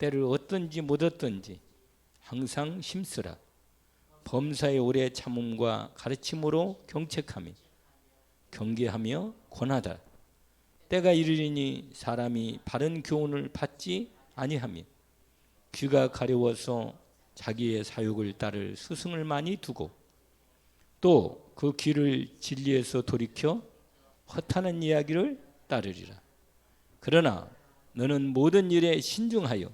때를 얻든지 못 얻든지 항상 힘쓰라. 범사의 오래 참음과 가르침으로 경책하며 경계하며 권하다. 때가 이르리니 사람이 바른 교훈을 받지 아니하며 귀가 가려워서 자기의 사욕을 따를 스승을 많이 두고 또 그 귀를 진리에서 돌이켜 허탄한 이야기를 따르리라. 그러나 너는 모든 일에 신중하여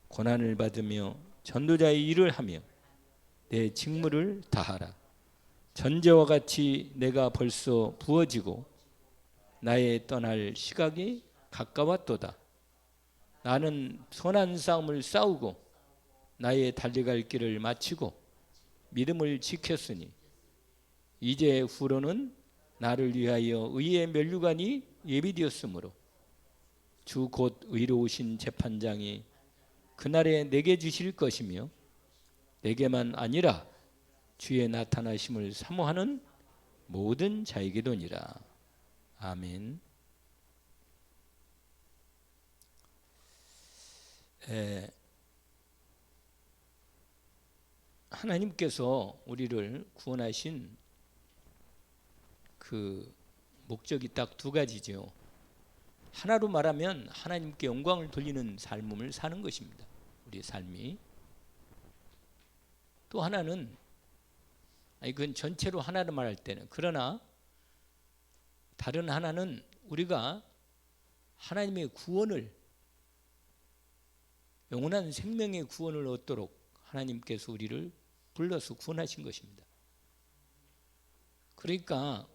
고난을 받으며 전도자의 일을 하며 내 직무를 다하라. 전제와 같이 내가 벌써 부어지고 나의 떠날 시각이 가까웠도다. 나는 선한 싸움을 싸우고 나의 달려갈 길을 마치고 믿음을 지켰으니 이제 후로는 나를 위하여 의의 면류관이 예비되었으므로 주 곧 의로우신 재판장이 그날에 내게 주실 것이며 내게만 아니라 주의 나타나심을 사모하는 모든 자에게도니라. 아멘. 하나님께서 우리를 구원하신 그 목적이 딱 두 가지죠. 하나로 말하면 하나님께 영광을 돌리는 삶을 사는 것입니다. 우리의 삶이. 또 하나는 그건 전체로 하나로 말할 때는, 그러나 다른 하나는 우리가 하나님의 구원을, 영원한 생명의 구원을 얻도록 하나님께서 우리를 불러서 구원하신 것입니다. 그러니까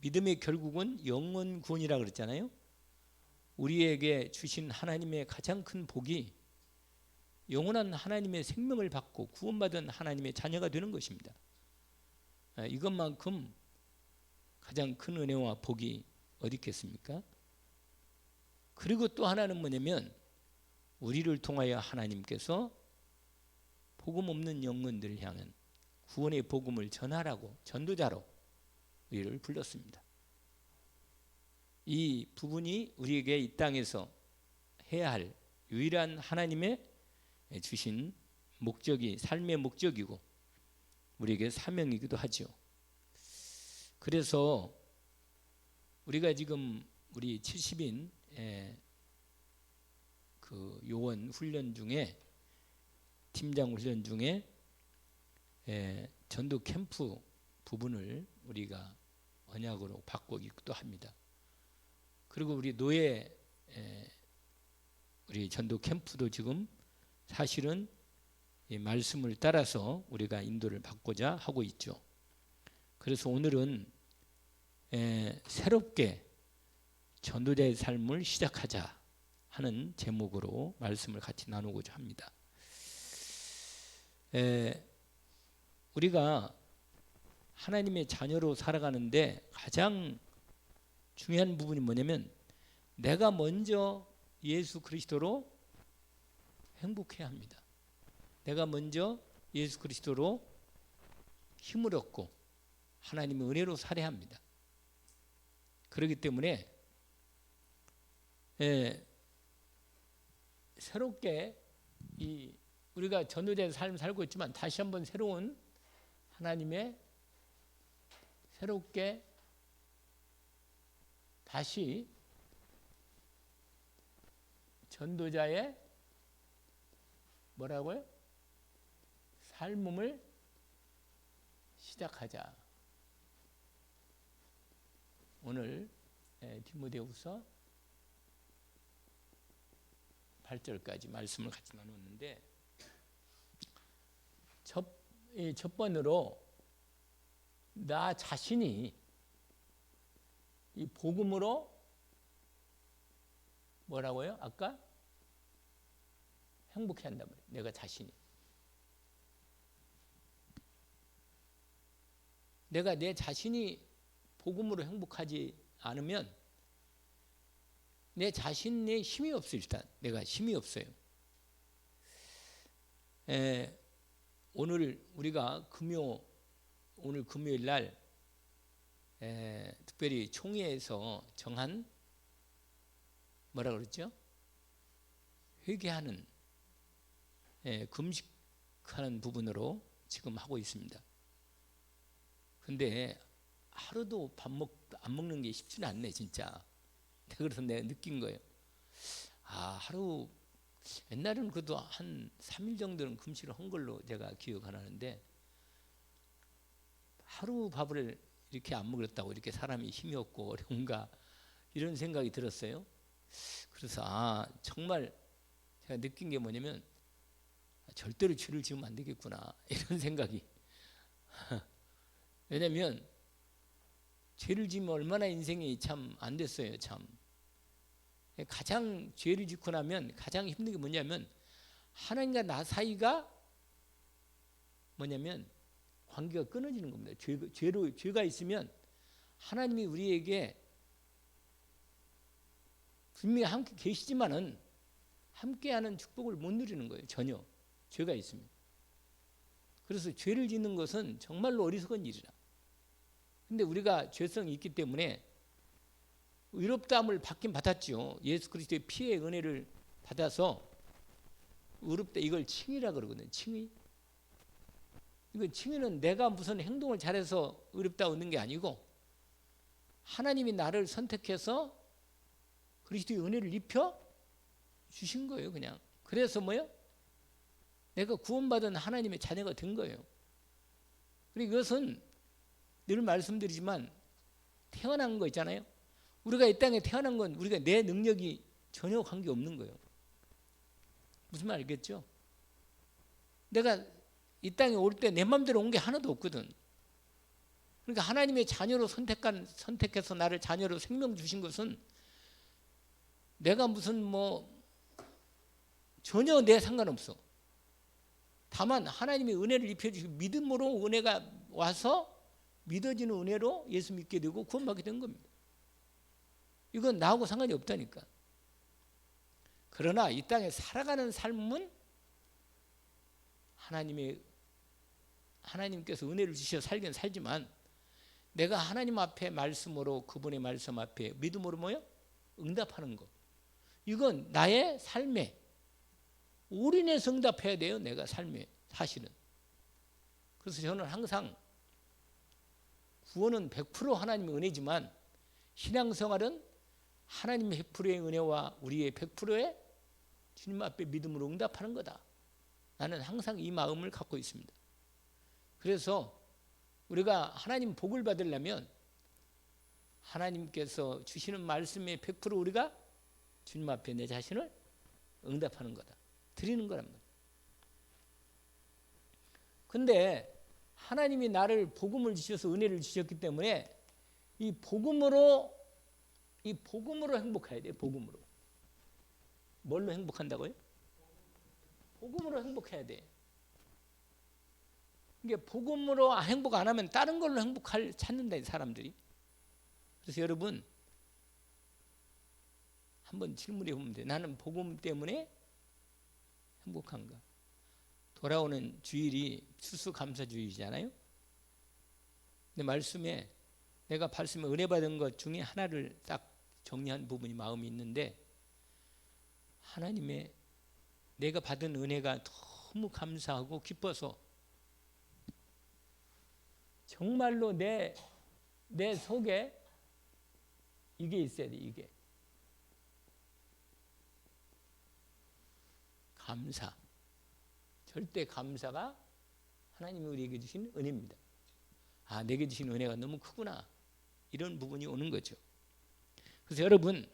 믿음의 결국은 영원 구원이라고 그랬잖아요. 우리에게 주신 하나님의 가장 큰 복이 영원한 하나님의 생명을 받고 구원받은 하나님의 자녀가 되는 것입니다. 이것만큼 가장 큰 은혜와 복이 어디 있겠습니까? 그리고 또 하나는 뭐냐면 우리를 통하여 하나님께서 복음 없는 영혼들을 향한 구원의 복음을 전하라고 전도자로 우리를 불렀습니다. 이 부분이 우리에게 이 땅에서 해야 할 유일한 하나님의 주신 목적이, 삶의 목적이고 우리에게 사명이기도 하죠. 그래서 우리가 지금 우리 70인 그 요원 훈련 중에, 팀장 훈련 중에 전도 캠프 부분을 우리가 언약으로 받고 있기도 합니다. 그리고 우리 노예 우리 전도 캠프도 지금 사실은 이 말씀을 따라서 우리가 인도를 받고자 하고 있죠. 그래서 오늘은 새롭게 전도자의 삶을 시작하자 하는 제목으로 말씀을 같이 나누고자 합니다. 우리가 하나님의 자녀로 살아가는데 가장 중요한 부분이 뭐냐면 내가 먼저 예수 그리스도로 행복해야 합니다. 내가 먼저 예수 그리스도로 힘을 얻고 하나님의 은혜로 살아야 합니다. 그렇기 때문에 새롭게 우리가 전도자의 삶을 살고 있지만 다시 한번 새로운 하나님의 새롭게 다시 전도자의 뭐라고요? 삶을 시작하자. 오늘 디모데후서 8절까지 말씀을 같이 나눴는데 첫 번으로 나 자신이 이 복음으로 뭐라고요? 아까 행복해 한단 말이에요. 내가 자신이. 내가 내 자신이 복음으로 행복하지 않으면 내 자신의 힘이 없어요. 일단 내가 힘이 없어요. 오늘 우리가 오늘 금요일 날 특별히 총회에서 정한 뭐라 그랬죠? 회개하는 금식하는 부분으로 지금 하고 있습니다. 근데 하루도 안 먹는 게 쉽지는 않네 진짜. 그래서 내가 느낀 거예요. 하루 옛날에는 그래도 한 3일 정도는 금식을 한 걸로 제가 기억하는데 하루 밥을 이렇게 안 먹었다고 이렇게 사람이 힘이 없고 어려운가 이런 생각이 들었어요. 그래서 정말 제가 느낀 게 뭐냐면 절대로 죄를 지으면 안 되겠구나 이런 생각이. 왜냐면 죄를 지으면 얼마나 인생이 참 안 됐어요. 참 가장 죄를 짓고 나면 가장 힘든 게 뭐냐면 하나님과 나 사이가 뭐냐면 관계가 끊어지는 겁니다. 죄가 있으면 하나님이 우리에게 분명히 함께 계시지만은 함께하는 축복을 못 누리는 거예요. 전혀 죄가 있으면. 그래서 죄를 짓는 것은 정말로 어리석은 일이라. 근데 우리가 죄성이 있기 때문에 의롭다함을 받긴 받았죠. 예수 그리스도의 피의 은혜를 받아서 의롭다 이걸 칭의라 그러거든요. 칭의. 이건 칭의는 내가 무슨 행동을 잘해서 의롭다 얻는 게 아니고 하나님이 나를 선택해서 그리스도의 은혜를 입혀 주신 거예요. 그냥. 그래서 뭐요? 내가 구원받은 하나님의 자녀가 된 거예요. 그리고 이것은 늘 말씀드리지만 태어난 거 있잖아요. 우리가 이 땅에 태어난 건 우리가 내 능력이 전혀 관계없는 거예요. 무슨 말 알겠죠? 내가 이 땅에 올 때 내 마음대로 온 게 하나도 없거든. 그러니까 하나님의 자녀로 선택해서 나를 자녀로 생명 주신 것은 내가 무슨 전혀 내 상관없어. 다만 하나님의 은혜를 입혀주시고 믿음으로 은혜가 와서 믿어지는 은혜로 예수 믿게 되고 구원받게 된 겁니다. 이건 나하고 상관이 없다니까. 그러나 이 땅에 살아가는 삶은 하나님께서 은혜를 주셔 살긴 살지만 내가 하나님 앞에 말씀으로 그분의 말씀 앞에 믿음으로 응답하는 것. 이건 나의 삶에 올인해서 응답해야 돼요. 내가 삶에 사실은. 그래서 저는 항상 구원은 100% 하나님의 은혜지만 신앙생활은 하나님의 100%의 은혜와 우리의 100%의 주님 앞에 믿음으로 응답하는 거다. 나는 항상 이 마음을 갖고 있습니다. 그래서 우리가 하나님 복을 받으려면 하나님께서 주시는 말씀에 100% 우리가 주님 앞에 내 자신을 응답하는 거다. 드리는 거란 말이에요. 근데 하나님이 나를 복음을 주셔서 은혜를 주셨기 때문에 이 복음으로 행복해야 돼요. 복음으로. 뭘로 행복한다고요? 복음으로 행복해야 돼. 이게 복음으로 행복 안 하면 다른 걸로 찾는다 이 사람들이. 그래서 여러분 한번 질문해 보면 돼. 나는 복음 때문에 행복한가? 돌아오는 주일이 추수감사주일이잖아요. 근데 말씀에 내가 말씀에 은혜 받은 것 중에 하나를 딱 정리한 부분이 마음이 있는데 하나님의 내가 받은 은혜가 너무 감사하고 기뻐서 정말로 내 속에 이게 있어야 돼. 이게 감사. 절대 감사가 하나님이 우리에게 주신 은혜입니다. 내게 주신 은혜가 너무 크구나. 이런 부분이 오는 거죠. 그래서 여러분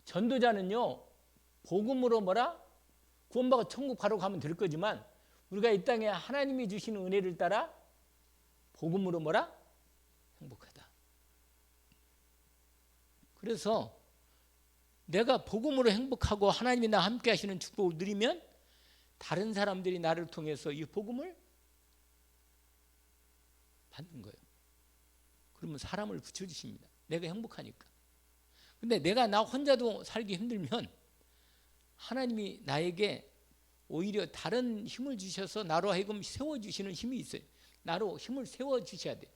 전도자는요 복음으로 구원받아 천국 바로 가면 될 거지만 우리가 이 땅에 하나님이 주신 은혜를 따라 복음으로 행복하다. 그래서 내가 복음으로 행복하고 하나님이 나와 함께 하시는 축복을 누리면 다른 사람들이 나를 통해서 이 복음을 받는 거예요. 그러면 사람을 붙여주십니다. 내가 행복하니까. 근데 내가 나 혼자도 살기 힘들면 하나님이 나에게 오히려 다른 힘을 주셔서 나로 하여금 세워주시는 힘이 있어요. 나로 힘을 세워주셔야 돼.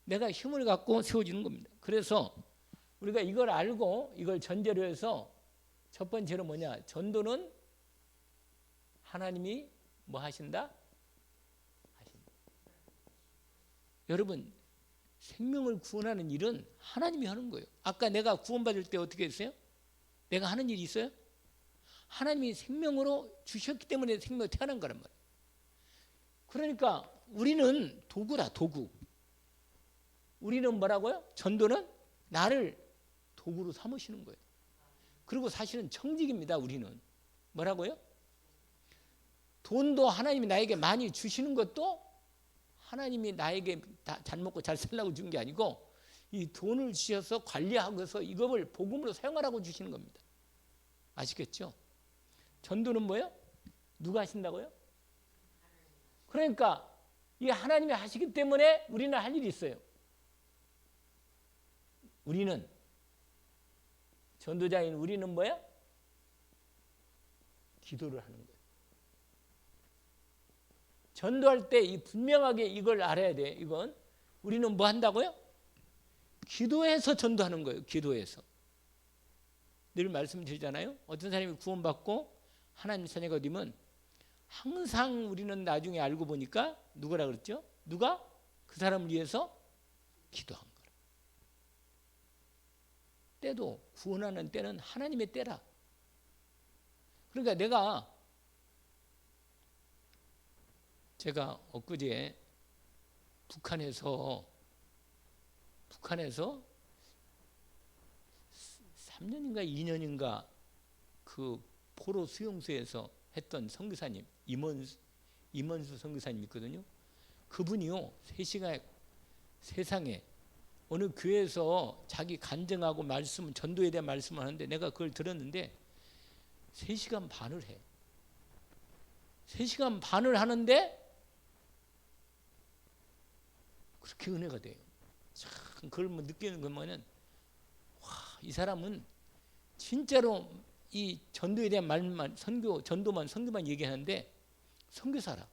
내가 힘을 갖고 세워주는 겁니다. 그래서 우리가 이걸 알고 이걸 전제로 해서 첫 번째로 뭐냐? 전도는 하나님이 뭐 하신다? 하신다. 여러분, 생명을 구원하는 일은 하나님이 하는 거예요. 아까 내가 구원받을 때 어떻게 했어요? 내가 하는 일이 있어요? 하나님이 생명으로 주셨기 때문에 생명이 태어난 거란 말이에요. 그러니까 우리는 도구다, 도구. 우리는 뭐라고요? 전도는 나를 도구로 삼으시는 거예요. 그리고 사실은 청직입니다. 우리는 뭐라고요? 돈도 하나님이 나에게 많이 주시는 것도 하나님이 나에게 잘 먹고 잘 살라고 준 게 아니고 이 돈을 주셔서 관리하고서 이걸 복음으로 사용하라고 주시는 겁니다. 아시겠죠? 전도는 뭐예요? 누가 하신다고요? 그러니까 이 하나님이 하시기 때문에 우리는 할 일이 있어요. 우리는 전도자인 우리는 뭐야? 기도를 하는 거예요. 전도할 때 이 분명하게 이걸 알아야 돼. 이건 우리는 뭐 한다고요? 기도해서 전도하는 거예요. 기도해서. 늘 말씀드리잖아요. 어떤 사람이 구원받고 하나님 자녀가 되면 항상 우리는 나중에 알고 보니까 누구라 그랬죠? 누가 그 사람을 위해서 기도한 거라. 때도 구원하는 때는 하나님의 때라. 그러니까 제가 엊그제 북한에서 3년인가 2년인가 그 포로 수용소에서 했던 선교사님 임원수 선교사님 있거든요. 그분이요 3시간 세상에 어느 교회에서 자기 간증하고 말씀 전도에 대한 말씀을 하는데 내가 그걸 들었는데 3시간 반을 해. 3시간 반을 하는데 그렇게 은혜가 돼요. 참 그걸 뭐 느끼는 것만은 이 사람은 진짜로 이 전도에 대한 말만 전도만 얘기하는데 선교사라.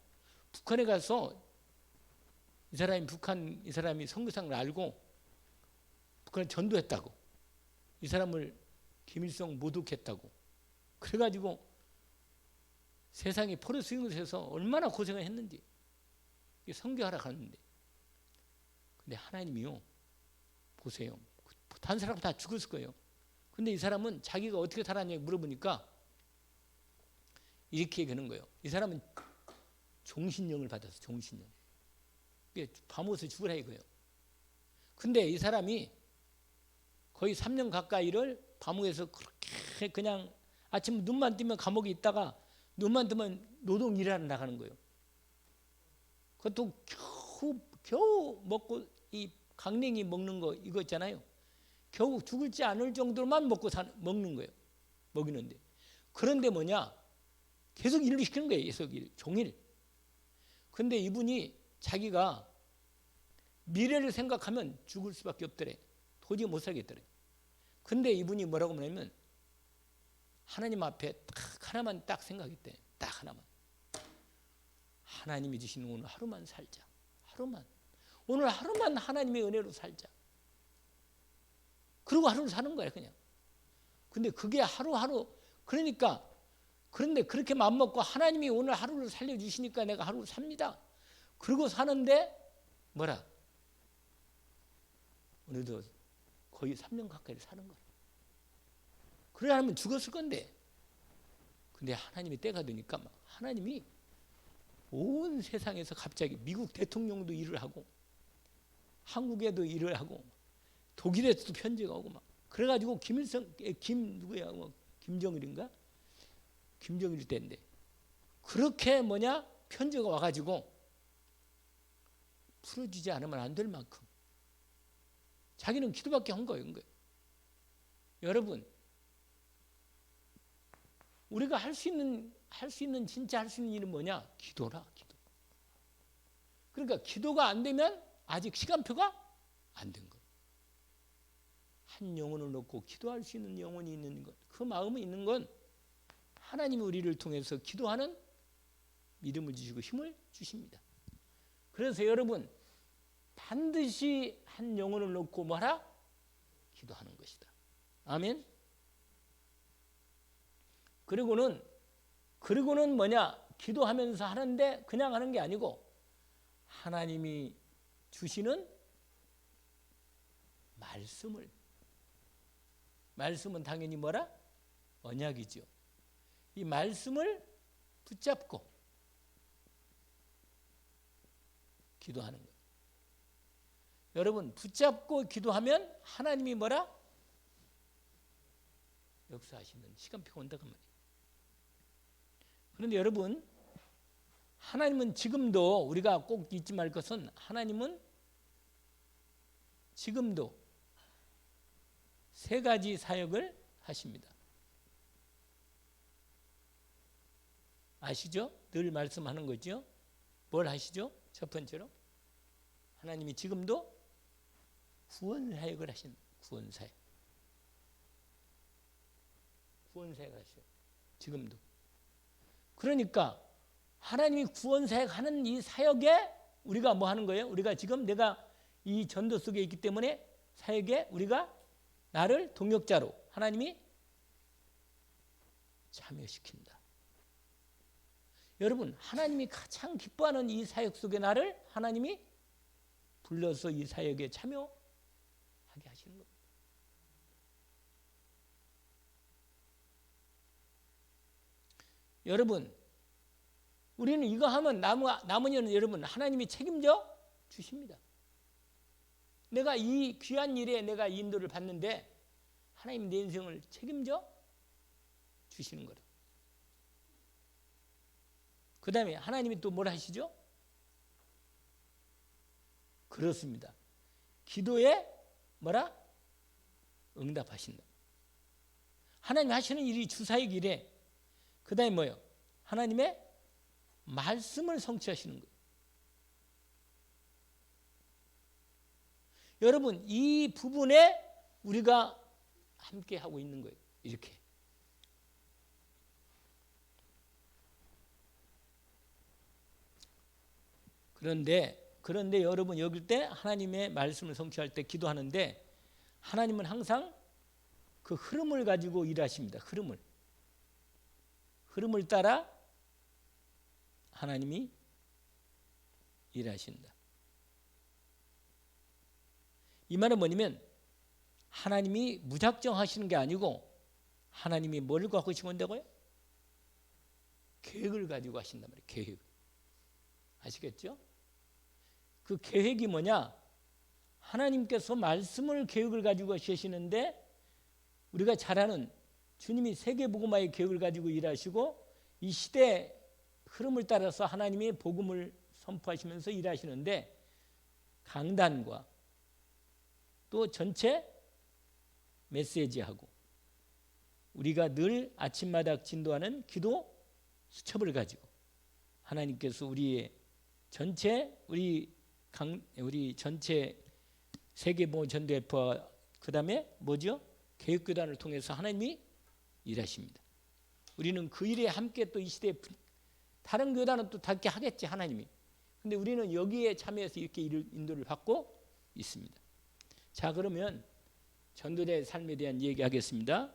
북한에 가서 이 사람이 선교사를 알고 북한에 전도했다고. 이 사람을 김일성 모독했다고. 그래가지고 세상에 포로 수용소에서 얼마나 고생을 했는지 선교하러 가는데 근데 하나님이요 보세요. 다른 사람 다 죽었을 거예요. 근데 이 사람은 자기가 어떻게 살았냐고 물어보니까 이렇게 얘기하는 거예요. 이 사람은 종신령을 받았어. 종신령. 밤옷을 죽으라 이거예요. 근데 이 사람이 거의 3년 가까이를 밤에서 그렇게 그냥 아침 눈만 뜨면 감옥에 있다가 눈만 뜨면 노동 일하러 나가는 거예요. 그것도 겨우 먹고 이 강냉이 먹는 거 이거 있잖아요. 겨우 죽을지 않을 정도로만 먹는 거예요. 먹이는데. 그런데 뭐냐? 계속 일을 시키는 거예요. 계속 일, 종일. 근데 이분이 자기가 미래를 생각하면 죽을 수밖에 없더래. 도저히 못 살겠더래. 근데 이분이 뭐라고 하냐면 하나님 앞에 딱 하나만 딱 생각했대. 딱 하나만. 하나님이 주시는 오늘 하루만 살자. 하루만. 오늘 하루만 하나님의 은혜로 살자. 그러고 하루를 사는 거야 그냥. 근데 그게 하루하루 그런데 그렇게 마음먹고 하나님이 오늘 하루를 살려주시니까 내가 하루를 삽니다. 그러고 사는데 뭐라? 오늘도 거의 3년 가까이 사는 거야. 그래 하면 죽었을 건데. 근데 하나님이 때가 되니까 막 하나님이 온 세상에서 갑자기 미국 대통령도 일을 하고 한국에도 일을 하고 독일에서도 편지가 오고 막 그래가지고 김정일인가? 김정일 때인데 그렇게 편지가 와가지고 풀어주지 않으면 안 될 만큼 자기는 기도밖에 한 거예요. 여러분 우리가 할 수 있는 진짜 할 수 있는 일은 뭐냐? 기도라. 기도. 그러니까 기도가 안 되면 아직 시간표가 안 된 거예요. 한 영혼을 놓고 기도할 수 있는 영혼이 있는 것, 그 마음이 있는 건 하나님이 우리를 통해서 기도하는 믿음을 주시고 힘을 주십니다. 그래서 여러분 반드시 한 영혼을 놓고 뭐하라? 기도하는 것이다. 아멘. 그리고는 뭐냐? 기도하면서 하는데 그냥 하는 게 아니고 하나님이 주시는 말씀은 당연히 뭐라? 언약이죠. 이 말씀을 붙잡고 기도하는 거예요. 여러분, 붙잡고 기도하면 하나님이 뭐라? 역사하시는 시간표가 온다고 말이에요. 그런데 여러분, 하나님은 지금도, 우리가 꼭 잊지 말 것은, 하나님은 지금도 세 가지 사역을 하십니다. 아시죠? 늘 말씀하는 거죠. 뭘 하시죠? 첫 번째로 하나님이 지금도 구원 사역을 하신, 구원 사역을 하셔요. 지금도. 그러니까 하나님이 구원 사역하는 이 사역에 우리가 뭐 하는 거예요? 우리가 지금 내가 이 전도 속에 있기 때문에 사역에 우리가 나를 동역자로 하나님이 참여시킨다. 여러분, 하나님이 가장 기뻐하는 이 사역 속에 나를 하나님이 불러서 이 사역에 참여하게 하시는 겁니다. 여러분, 우리는 이거 하면 남은 일은 여러분 하나님이 책임져 주십니다. 내가 이 귀한 일에 내가 인도를 받는데 하나님 내 인생을 책임져 주시는 거다. 그 다음에 하나님이 또 뭘 하시죠? 그렇습니다. 기도에 뭐라? 응답하신다. 하나님 하시는 일이 주사역 일에, 그 다음에 뭐예요? 하나님의 말씀을 성취하시는 거예요. 여러분, 이 부분에 우리가 함께 하고 있는 거예요. 이렇게. 그런데 여러분, 여길 때 하나님의 말씀을 성취할 때 기도하는데 하나님은 항상 그 흐름을 가지고 일하십니다. 흐름을 따라 하나님이 일하신다. 이 말은 뭐냐면 하나님이 무작정 하시는 게 아니고 하나님이 뭘 갖고 하신다고요? 계획을 가지고 하신단 말이에요. 계획. 아시겠죠? 그 계획이 뭐냐? 하나님께서 말씀을 계획을 가지고 하시는데 우리가 잘 아는 주님이 세계복음화의 계획을 가지고 일하시고 이 시대 흐름을 따라서 하나님이 복음을 선포하시면서 일하시는데 강단과 또 전체 메시지하고 우리가 늘 아침마다 진도하는 기도 수첩을 가지고 하나님께서 우리 전체 세계복음 전도회와 그 다음에 뭐죠? 개혁교단을 통해서 하나님이 일하십니다. 우리는 그 일에 함께 또 이 시대에 다른 교단은 또 함께 하겠지 하나님이. 근데 우리는 여기에 참여해서 이렇게 인도를 받고 있습니다. 자, 그러면 전도자의 삶에 대한 얘기하겠습니다.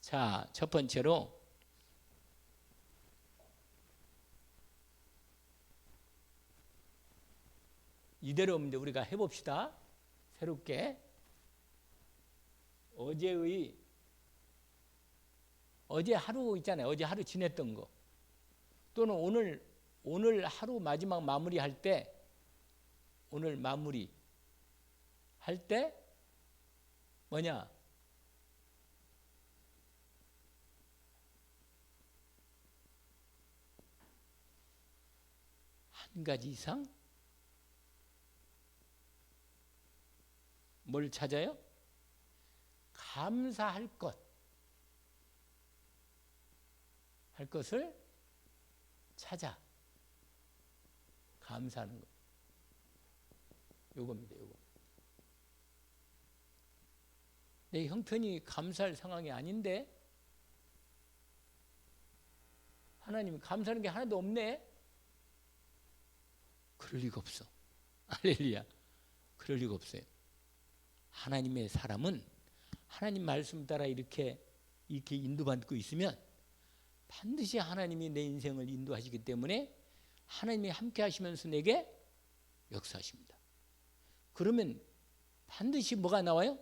자, 첫 번째로 이대로 우리가 해봅시다. 새롭게 어제 하루 있잖아요. 어제 하루 지냈던 거 또는 오늘 하루 마지막 마무리할 때 오늘 마무리 할 때 뭐냐? 한 가지 이상 뭘 찾아요? 감사할 할 것을 찾아 감사하는 것. 요겁니다. 요거. 내 형편이 감사할 상황이 아닌데 하나님이 감사하는 게 하나도 없네. 그럴 리가 없어. 할렐루야. 그럴 리가 없어요. 하나님의 사람은 하나님 말씀 따라 이렇게 이렇게 인도받고 있으면 반드시 하나님이 내 인생을 인도하시기 때문에 하나님이 함께 하시면서 내게 역사하십니다. 그러면 반드시 뭐가 나와요?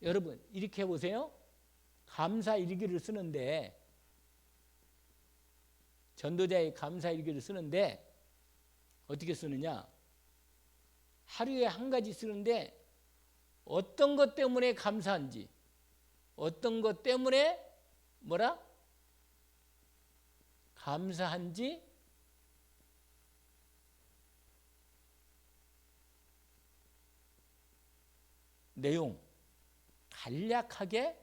여러분 이렇게 해보세요. 감사일기를 쓰는데, 전도자의 감사일기를 쓰는데 어떻게 쓰느냐? 하루에 한 가지 쓰는데 어떤 것 때문에 감사한지, 어떤 것 때문에 뭐라? 감사한지 내용 간략하게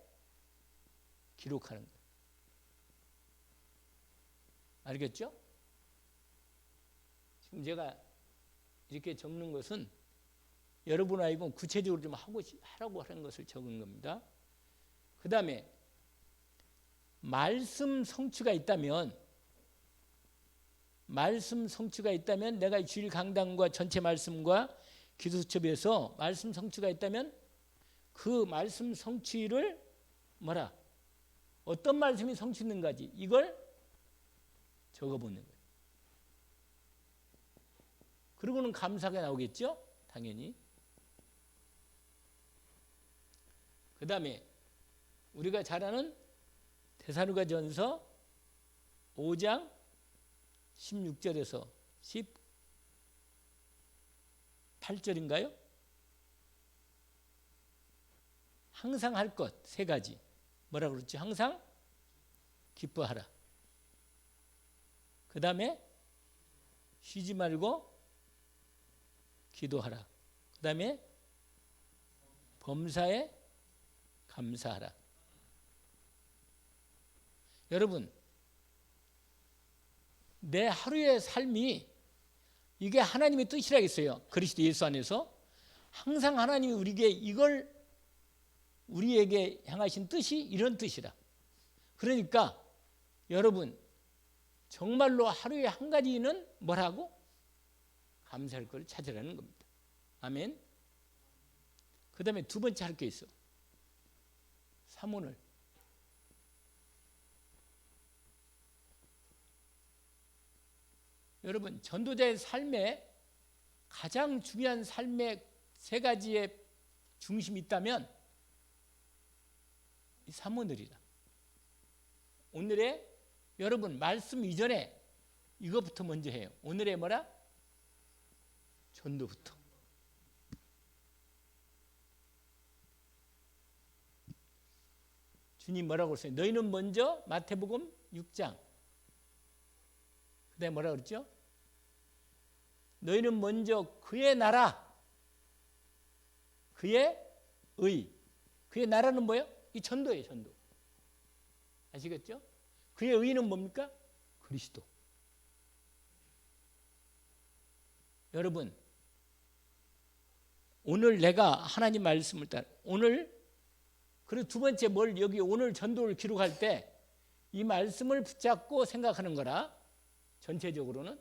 기록하는 거예요. 알겠죠? 지금 제가 이렇게 적는 것은 여러분 아이고 구체적으로 좀 하라고 하는 것을 적은 겁니다. 그 다음에 말씀 성취가 있다면 내가 주일 강단과 전체 말씀과 기도수첩에서 말씀 성취가 있다면 그 말씀 성취를 뭐라? 어떤 말씀이 성취했는가지 이걸 적어보는 거예요. 그러고는 감사가 나오겠죠? 당연히. 그 다음에 우리가 잘 아는 데살로니가전서 5장 16절에서 18절인가요? 항상 할 것 세 가지. 뭐라고 그랬지? 항상 기뻐하라. 그 다음에 쉬지 말고 기도하라. 그 다음에 범사에 감사하라. 여러분, 내 하루의 삶이 이게 하나님의 뜻이라겠어요. 그리스도 예수 안에서 항상 하나님이 우리에게 향하신 뜻이 이런 뜻이라. 그러니까 여러분 정말로 하루에 한 가지는 뭐라고? 감사할 걸 찾으라는 겁니다. 아멘. 그 다음에 두 번째 할 게 있어. 사모늘. 여러분 전도자의 삶에 가장 중요한 삶의 세 가지의 중심이 있다면 이 사모늘이다. 오늘의 여러분 말씀 이전에 이것부터 먼저 해요. 오늘의 뭐라? 전도부터. 주님 뭐라고 그랬어요? 너희는 먼저 마태복음 6장 그 다음에 뭐라고 그랬죠? 너희는 먼저 그의 나라, 그의 의. 그의 나라는 뭐예요? 이 전도예요. 전도. 아시겠죠? 그의 의는 뭡니까? 그리스도. 여러분 오늘 내가 하나님 말씀을 따라 오늘 그리고 두 번째 여기 오늘 전도를 기록할 때 이 말씀을 붙잡고 생각하는 거라. 전체적으로는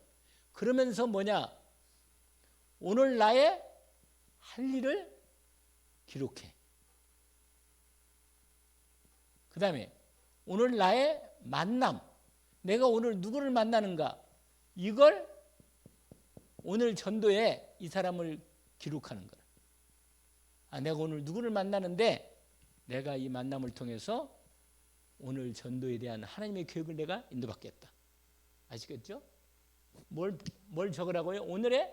그러면서 뭐냐? 오늘 나의 할 일을 기록해. 그 다음에 오늘 나의 만남, 내가 오늘 누구를 만나는가, 이걸 오늘 전도에 이 사람을 기록하는 거라. 내가 오늘 누구를 만나는데 내가 이 만남을 통해서 오늘 전도에 대한 하나님의 교육을 내가 인도받겠다. 아시겠죠? 뭘 적으라고요? 오늘의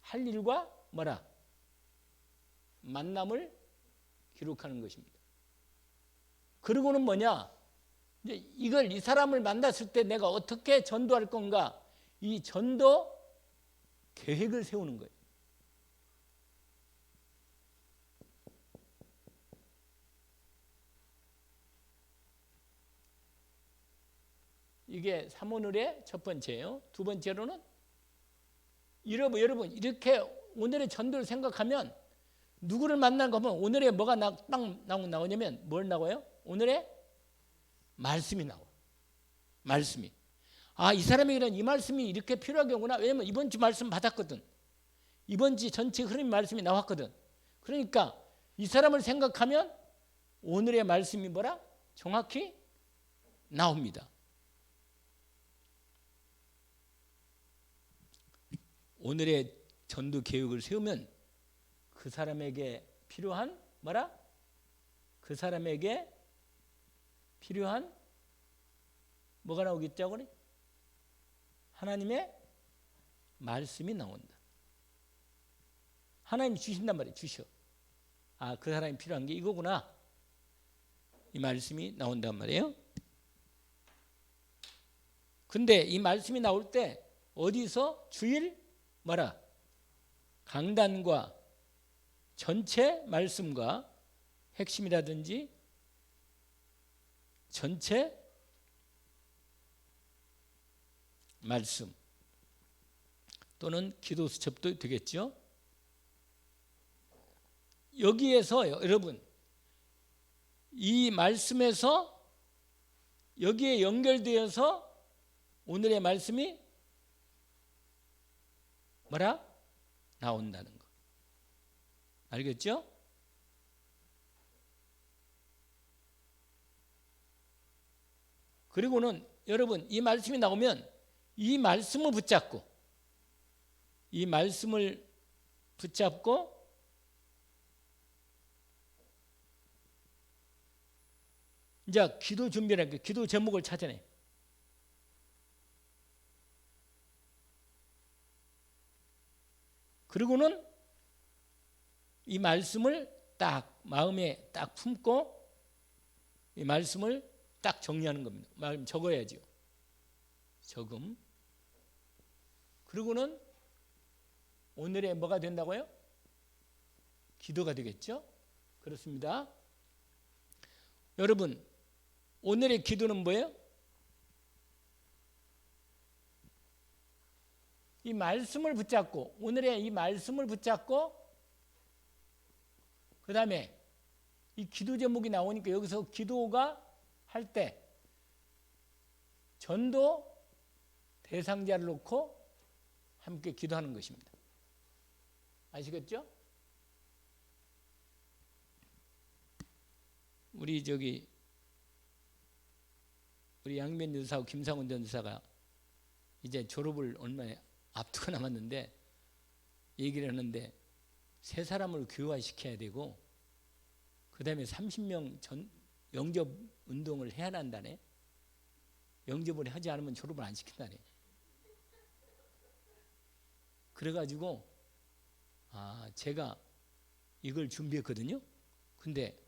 할 일과 뭐라? 만남을 기록하는 것입니다. 그리고는 뭐냐? 이제 이 사람을 만났을 때 내가 어떻게 전도할 건가? 이 전도 계획을 세우는 거예요. 이게 사모늘의 첫 번째예요. 두 번째로는 여러분 이렇게 오늘의 전도를 생각하면 누구를 만나는 거 보면 오늘의 뭐가 딱 나오냐면 뭘 나와요? 오늘의 말씀이 나와. 말씀이. 이 사람에게는 이 말씀이 이렇게 필요하겠구나. 왜냐면 이번 주 말씀 받았거든. 이번 주 전체 흐름 말씀이 나왔거든. 그러니까 이 사람을 생각하면 오늘의 말씀이 뭐라? 정확히 나옵니다. 오늘의 전도 계획을 세우면 그 사람에게 필요한 뭐라? 그 사람에게 필요한 뭐가 나오겠죠? 그래? 하나님의 말씀이 나온다. 하나님이 주신단 말이에요. 주셔. 아, 그 사람이 필요한 게 이거구나. 이 말씀이 나온단 말이에요. 근데 이 말씀이 나올 때 어디서 주일 뭐라? 강단과 전체 말씀과 핵심이라든지 전체 말씀 또는 기도 수첩도 되겠죠. 여기에서 여러분 이 말씀에서 여기에 연결되어서 오늘의 말씀이 뭐라? 나온다는 거. 알겠죠? 그리고는 여러분 이 말씀이 나오면 이 말씀을 붙잡고 이제 기도 준비를 할게요. 기도 제목을 찾아내. 그리고는 이 말씀을 딱 마음에 딱 품고 이 말씀을 딱 정리하는 겁니다. 말씀 적어야죠. 적음. 그리고는 오늘의 뭐가 된다고요? 기도가 되겠죠? 그렇습니다. 여러분, 오늘의 기도는 뭐예요? 이 말씀을 붙잡고, 오늘의 이 말씀을 붙잡고, 그 다음에 이 기도 제목이 나오니까 여기서 기도가 할 때 전도 대상자를 놓고 함께 기도하는 것입니다. 아시겠죠? 우리 양면 전사하고 김상훈 전사가 이제 졸업을 얼마 앞두고 남았는데 얘기를 하는데 세 사람을 교화시켜야 되고 그 다음에 30명 영접 운동을 해야 한다네. 영접을 하지 않으면 졸업을 안 시킨다네. 그래가지고 제가 이걸 준비했거든요. 근데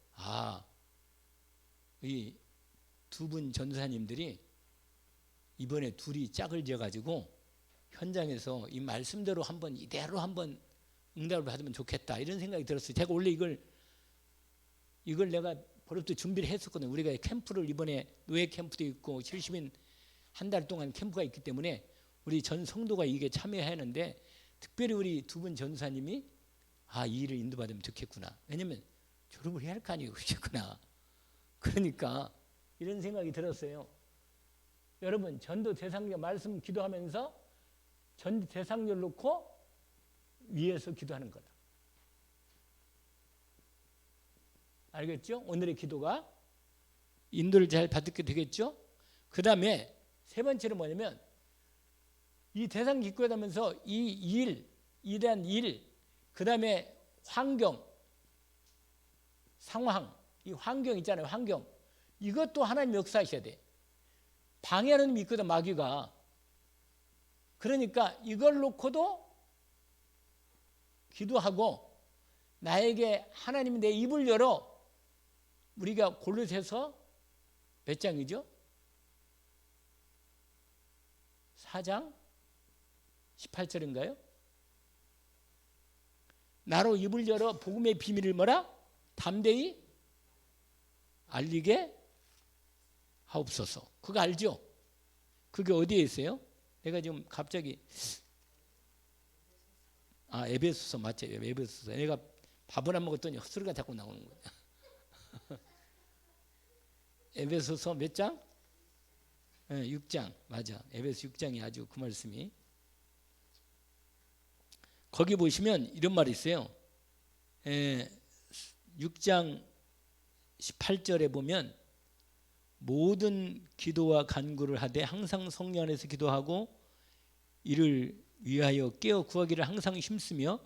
이 두 분 전사님들이 이번에 둘이 짝을 지어가지고 현장에서 이 말씀대로 한번 이대로 한번 응답을 받으면 좋겠다 이런 생각이 들었어요. 제가 원래 이걸 내가 벌써부터 준비를 했었거든요. 우리가 캠프를 이번에 노예 캠프도 있고 70인 한 달 동안 캠프가 있기 때문에 우리 전 성도가 이게 참여해야 하는데 특별히 우리 두 분 전사님이 이 일을 인도받으면 좋겠구나. 왜냐면 졸업을 해야 할 거 아니고 그렇겠구나. 그러니까 이런 생각이 들었어요. 여러분 전도 대상자 말씀 기도하면서 전도 대상자를 놓고 위에서 기도하는 거다. 알겠죠? 오늘의 기도가 인도를 잘 받게 되겠죠? 그 다음에 세 번째는 뭐냐면 이 대상 기도하면서 일이란 일, 그 다음에 환경, 상황, 이 환경 있잖아요. 환경. 이것도 하나님 역사하셔야 돼. 방해하는 놈이 있거든, 마귀가. 그러니까 이걸 놓고도 기도하고 나에게 하나님이 내 입을 열어 우리가 골로새서 몇 장이죠? 4장 18절인가요? 나로 입을 열어 복음의 비밀을 뭐라? 담대히 알리게 하옵소서. 그거 알죠? 그게 어디에 있어요? 내가 지금 갑자기 에베소서 맞죠? 에베소서. 내가 밥을 안 먹었더니 헛소리가 자꾸 나오는 거야. 에베소서 몇 장? 6장. 맞아. 에베소 6장이 아주 그 말씀이. 거기 보시면 이런 말이 있어요. 6장 18절에 보면 모든 기도와 간구를 하되 항상 성령 안에서 기도하고 이를 위하여 깨어 구하기를 항상 힘쓰며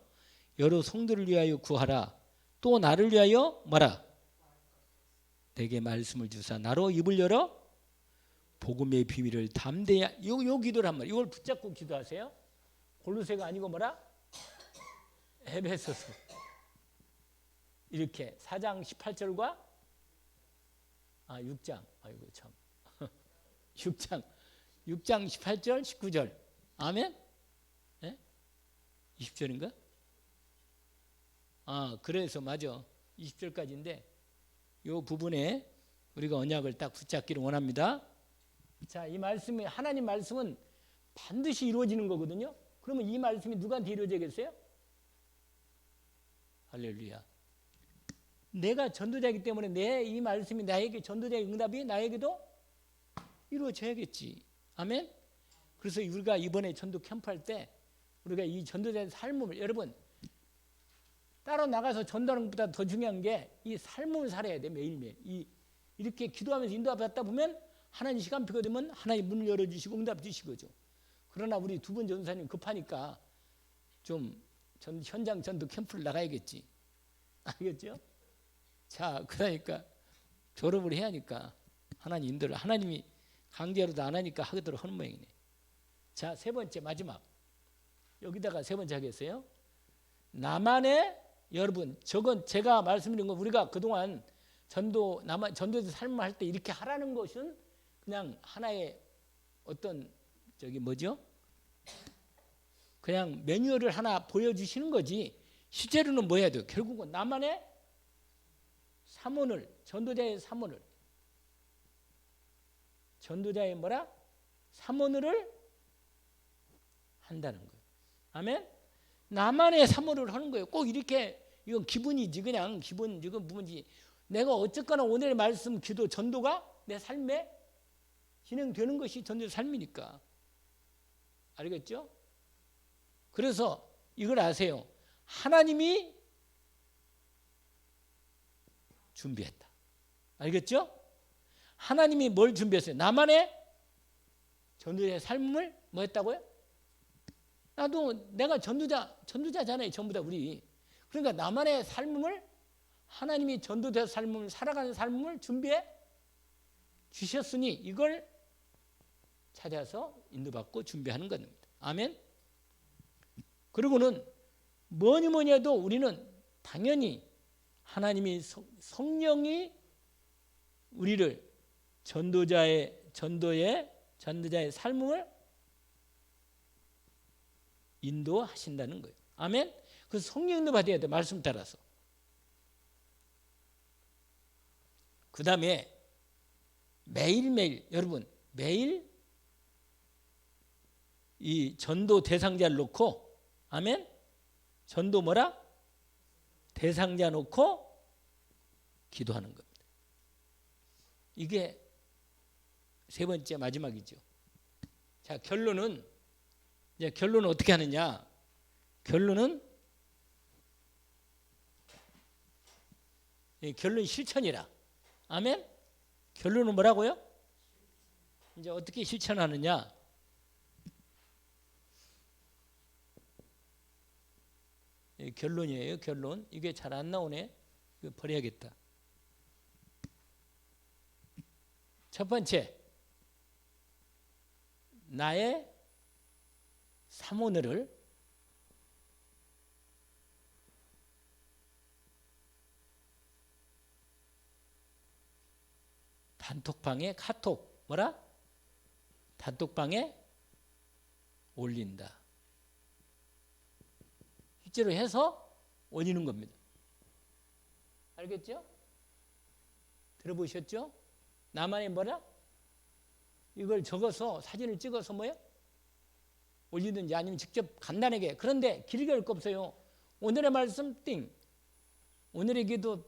여러 성도를 위하여 구하라. 또 나를 위하여 뭐라? 내게 말씀을 주사 나로 입을 열어 복음의 비밀을 담대히 요 기도를 한 말. 이걸 붙잡고 기도하세요. 골로새가 아니고 뭐라? 에베소서. 이렇게 4장 18절과 6장. 아이고 참. 6장 18절 19절. 아멘? 네? 20절인가? 그래서 맞아. 20절까지인데 이 부분에 우리가 언약을 딱 붙잡기를 원합니다. 자, 이 말씀이 하나님 말씀은 반드시 이루어지는 거거든요. 그러면 이 말씀이 누구한테 이루어지겠어요? 할렐루야. 내가 전도자이기 때문에 내 이 말씀이 나에게 전도자의 응답이 나에게도 이루어져야겠지. 아멘. 그래서 우리가 이번에 전도 캠프할 때 우리가 이 전도자의 삶을 여러분 따로 나가서 전도하는 것보다 더 중요한 게 이 삶을 살아야 돼. 매일매일 이렇게 기도하면서 인도받다 보면 하나님 시간표가 되면 하나님 문을 열어주시고 응답 주시고죠. 그러나 우리 두 분 전사님 급하니까 좀 현장 전도 캠프를 나가야겠지. 알겠죠? 자, 그러니까 졸업을 해야 하니까 하나님 인도를 하나님이 강제로도 안 하니까 하도록 하는 모양이네. 자, 세 번째 마지막 여기다가 세 번째 하겠어요. 나만의 여러분 저건 제가 말씀드린 거 우리가 그동안 전도에서 삶을 할 때 이렇게 하라는 것은 그냥 하나의 어떤 뭐죠? 그냥 매뉴얼을 하나 보여주시는 거지 실제로는 뭐 해야 돼요? 결국은 나만의 사문을 전도자의 사문을 전도자의 뭐라? 사문을 한다는 거예요. 아멘? 나만의 사문을 하는 거예요. 꼭 이렇게 이건 기분이지 그냥 기분 이건 부분이지. 내가 어쨌거나 오늘의 말씀 기도 전도가 내 삶에 진행되는 것이 전도의 삶이니까. 알겠죠? 그래서 이걸 아세요. 하나님이 준비했다. 알겠죠? 하나님이 뭘 준비했어요? 나만의 전도자의 삶을 뭐 했다고요? 나도 내가 전도자잖아요. 전부 다 우리. 그러니까 나만의 삶을 하나님이 전도자 삶을 살아가는 삶을 준비해 주셨으니 이걸 찾아서 인도받고 준비하는 겁니다. 아멘. 그리고는 뭐니 해도 우리는 당연히 하나님이 성령이 우리를 전도자의 삶을 인도하신다는 거예요. 아멘. 그래서 성령 인도 받아야 돼. 말씀 따라서. 그 다음에 매일매일 여러분 매일 이 전도 대상자를 놓고 아멘. 전도 뭐라? 대상자 놓고 기도하는 겁니다. 이게 세 번째 마지막이죠. 자, 결론은 어떻게 하느냐? 결론은 실천이라. 아멘. 결론은 뭐라고요? 이제 어떻게 실천하느냐? 결론이에요. 결론. 이게 잘 안 나오네. 이거 버려야겠다. 첫 번째, 나의 사모늘을 단톡방에 카톡 뭐라? 단톡방에 올린다. 실제로 해서 올리는 겁니다. 알겠죠? 들어보셨죠? 나만의 뭐라? 이걸 적어서 사진을 찍어서 뭐야? 올리든지 아니면 직접 간단하게. 그런데 길게 할 거 없어요. 오늘의 말씀 띵. 오늘의 기도,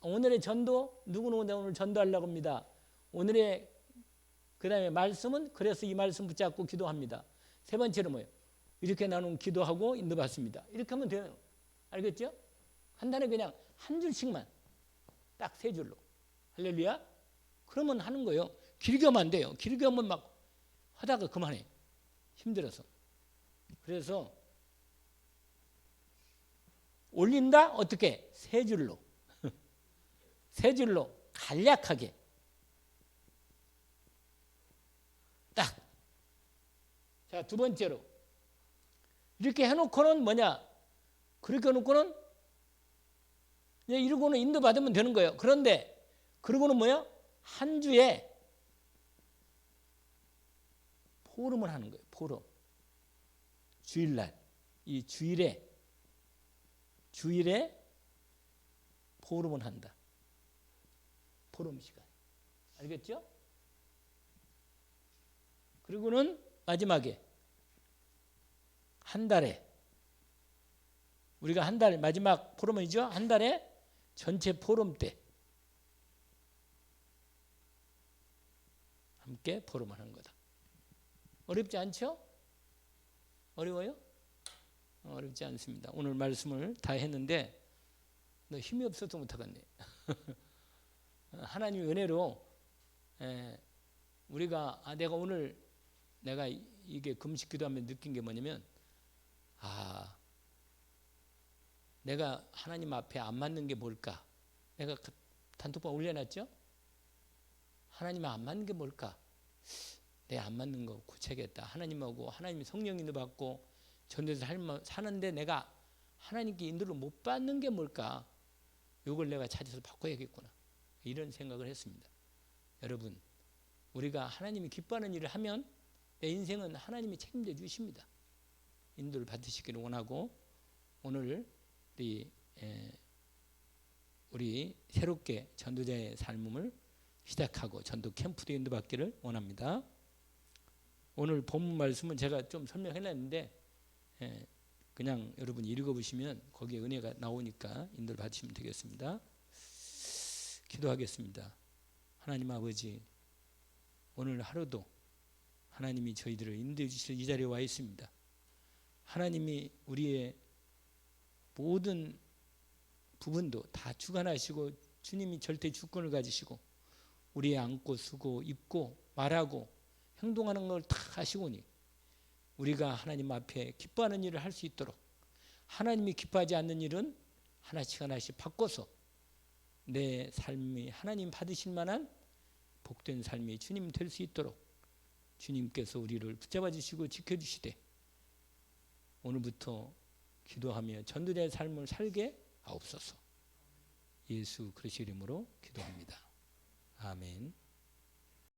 오늘의 전도 누구는 오늘 전도하려고 합니다. 오늘의 그 다음에 말씀은 그래서 이 말씀 붙잡고 기도합니다. 세 번째로 뭐예요? 이렇게 나눈 기도하고 인도받습니다. 이렇게 하면 돼요. 알겠죠? 간단하게 그냥 한 줄씩만 딱 세 줄로. 할렐루야. 그러면 하는 거예요. 길게 하면 안 돼요. 길게 하면 막 하다가 그만해. 힘들어서. 그래서 올린다? 어떻게? 세 줄로. 세 줄로 간략하게. 딱. 자, 두 번째로. 이렇게 해놓고는 뭐냐? 그렇게 해놓고는 이러고는 인도받으면 되는 거예요. 그런데 그러고는 뭐야? 한 주에 포럼을 하는 거예요. 포럼. 주일날. 이 주일에 포럼을 한다. 포럼 시간. 알겠죠? 그리고는 마지막에 한 달에 우리가 한 달 마지막 포럼이죠. 한 달에 전체 포럼 때 함께 포럼을 하는 거다. 어렵지 않죠? 어려워요? 어렵지 않습니다. 오늘 말씀을 다 했는데 너 힘이 없어서 못하겠네. 하나님의 은혜로 우리가 내가 오늘 내가 이게 금식 기도하면 느낀 게 뭐냐면 내가 하나님 앞에 안 맞는 게 뭘까? 내가 단톡방 올려놨죠? 하나님 안 맞는 게 뭘까? 내 안 맞는 거 고쳐야겠다. 하나님하고 하나님 성령 인도 받고 전도에서 사는데 내가 하나님께 인도를 못 받는 게 뭘까? 이걸 내가 찾아서 바꿔야겠구나. 이런 생각을 했습니다. 여러분, 우리가 하나님이 기뻐하는 일을 하면 내 인생은 하나님이 책임져 주십니다. 인도를 받으시기를 원하고 오늘 우리 새롭게 전도자의 삶을 시작하고 전도 캠프도 인도받기를 원합니다. 오늘 본문 말씀은 제가 좀 설명해놨는데 그냥 여러분 읽어보시면 거기에 은혜가 나오니까 인도를 받으시면 되겠습니다. 기도하겠습니다. 하나님 아버지, 오늘 하루도 하나님이 저희들을 인도해 주실 이 자리에 와 있습니다. 하나님이 우리의 모든 부분도 다 주관하시고 주님이 절대 주권을 가지시고 우리의 안고 쓰고 입고 말하고 행동하는 걸 다 하시오니 우리가 하나님 앞에 기뻐하는 일을 할 수 있도록 하나님이 기뻐하지 않는 일은 하나씩 하나씩 바꿔서 내 삶이 하나님 받으실 만한 복된 삶이 주님 될 수 있도록 주님께서 우리를 붙잡아 주시고 지켜주시되 오늘부터 기도하며 전도자의 삶을 살게 하옵소서. 예수 그리스도 이름으로 기도합니다. 아멘.